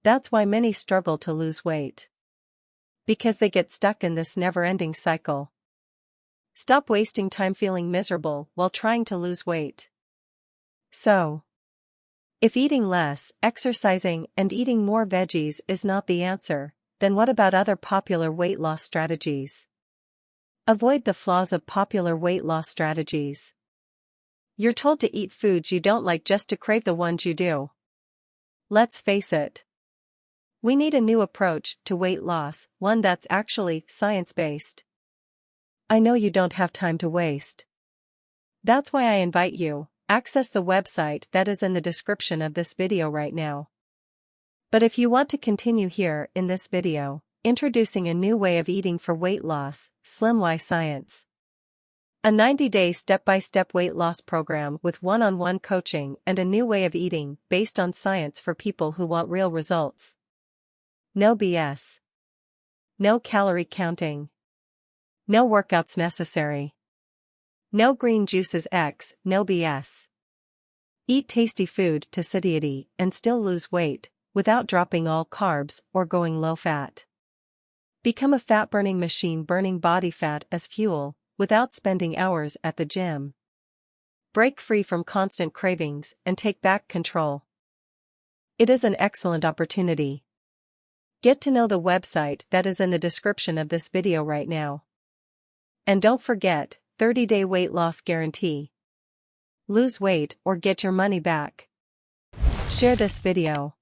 That's why many struggle to lose weight. Because they get stuck in this never-ending cycle. Stop wasting time feeling miserable while trying to lose weight. So, if eating less, exercising, and eating more veggies is not the answer, then what about other popular weight loss strategies? Avoid the flaws of popular weight loss strategies. You're told to eat foods you don't like just to crave the ones you do. Let's face it. We need a new approach to weight loss, one that's actually science-based. I know you don't have time to waste. That's why I invite you, access the website that is in the description of this video right now. But if you want to continue here in this video, introducing a new way of eating for weight loss, SlimY Science. A 90-day step-by-step weight loss program with one-on-one coaching and a new way of eating based on science for people who want real results. No BS. No calorie counting. No workouts necessary. No green juices X, no BS. Eat tasty food to satiety and still lose weight, without dropping all carbs or going low-fat. Become a fat-burning machine burning body fat as fuel, without spending hours at the gym. Break free from constant cravings and take back control. It is an excellent opportunity. Get to know the website that is in the description of this video right now. And don't forget, 30-day weight loss guarantee. Lose weight or get your money back. Share this video.